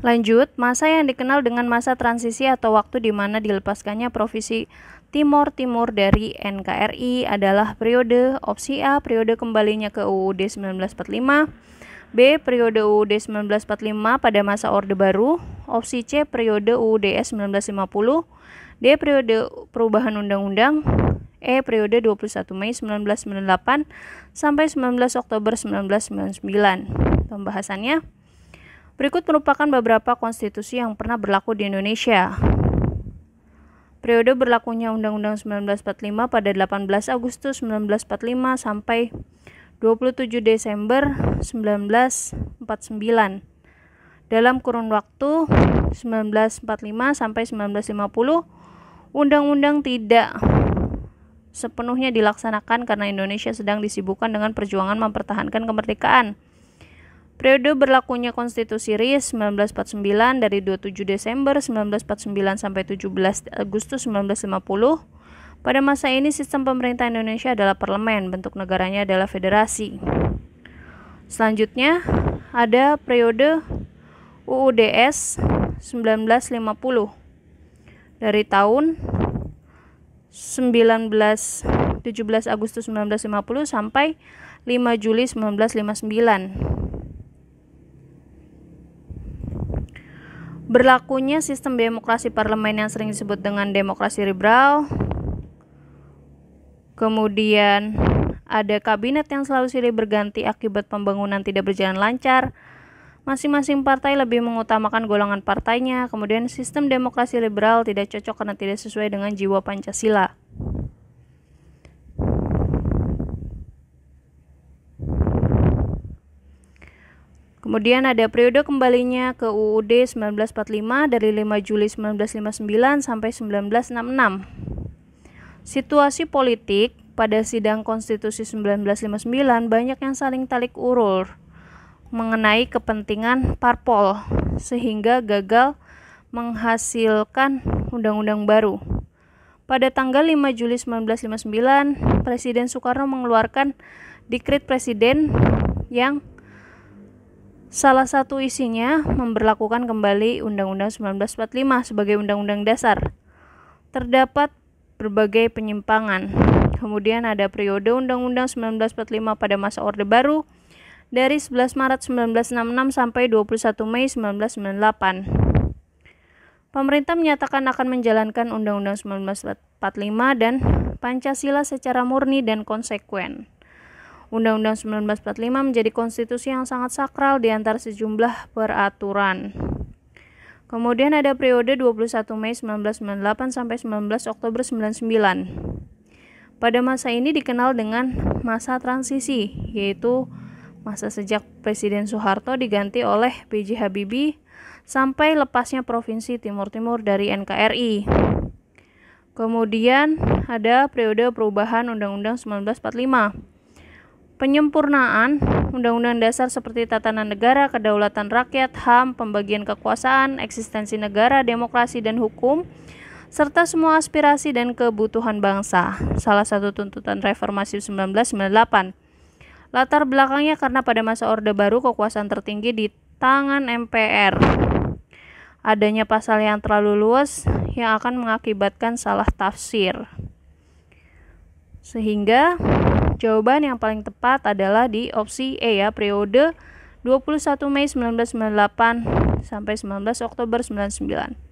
Lanjut, masa yang dikenal dengan masa transisi atau waktu di mana dilepaskannya Provinsi Timor Timur dari NKRI adalah periode opsi A, periode kembalinya ke UUD 1945, B, periode UUD 1945 pada masa Orde Baru, opsi C, periode UUDS 1950, D, periode perubahan undang-undang, E, periode 21 Mei 1998 sampai 19 Oktober 1999. Pembahasannya, berikut merupakan beberapa konstitusi yang pernah berlaku di Indonesia. Periode berlakunya Undang-Undang 1945 pada 18 Agustus 1945 sampai 27 Desember 1949. Dalam kurun waktu 1945 sampai 1950, undang-undang tidak sepenuhnya dilaksanakan karena Indonesia sedang disibukkan dengan perjuangan mempertahankan kemerdekaan. Periode berlakunya Konstitusi RIS 1949 dari 27 Desember 1949 sampai 17 Agustus 1950. Pada masa ini sistem pemerintah Indonesia adalah parlemen, bentuk negaranya adalah federasi. Selanjutnya ada periode UUDS 1950 dari tahun 17 Agustus 1950 sampai 5 Juli 1959. Berlakunya sistem demokrasi parlemen yang sering disebut dengan demokrasi liberal. Kemudian ada kabinet yang selalu silih berganti akibat pembangunan tidak berjalan lancar. Masing-masing partai lebih mengutamakan golongan partainya. Kemudian sistem demokrasi liberal tidak cocok karena tidak sesuai dengan jiwa Pancasila. Kemudian ada periode kembalinya ke UUD 1945 dari 5 Juli 1959 sampai 1966. Situasi politik pada sidang Konstitusi 1959 banyak yang saling tarik ulur mengenai kepentingan parpol sehingga gagal menghasilkan undang-undang baru. Pada tanggal 5 Juli 1959, Presiden Soekarno mengeluarkan Dekret Presiden yang salah satu isinya memberlakukan kembali Undang-Undang 1945 sebagai Undang-Undang Dasar. Terdapat berbagai penyimpangan. Kemudian ada periode Undang-Undang 1945 pada masa Orde Baru dari 11 Maret 1966 sampai 21 Mei 1998. Pemerintah menyatakan akan menjalankan Undang-Undang 1945 dan Pancasila secara murni dan konsekuen. Undang-Undang 1945 menjadi konstitusi yang sangat sakral di antara sejumlah peraturan. Kemudian ada periode 21 Mei 1998 sampai 19 Oktober 1999. Pada masa ini dikenal dengan masa transisi, yaitu masa sejak Presiden Soeharto diganti oleh B.J. Habibie sampai lepasnya Provinsi Timur Timur dari NKRI. Kemudian ada periode perubahan Undang-Undang 1945. Penyempurnaan Undang-Undang Dasar seperti tatanan negara, kedaulatan rakyat, HAM, pembagian kekuasaan, eksistensi negara, demokrasi dan hukum, serta semua aspirasi dan kebutuhan bangsa. Salah satu tuntutan reformasi 1998. Latar belakangnya karena pada masa Orde Baru kekuasaan tertinggi di tangan MPR. Adanya pasal yang terlalu luas yang akan mengakibatkan salah tafsir. Sehingga jawaban yang paling tepat adalah di opsi E ya, periode 21 Mei 1998 sampai 19 Oktober 1999.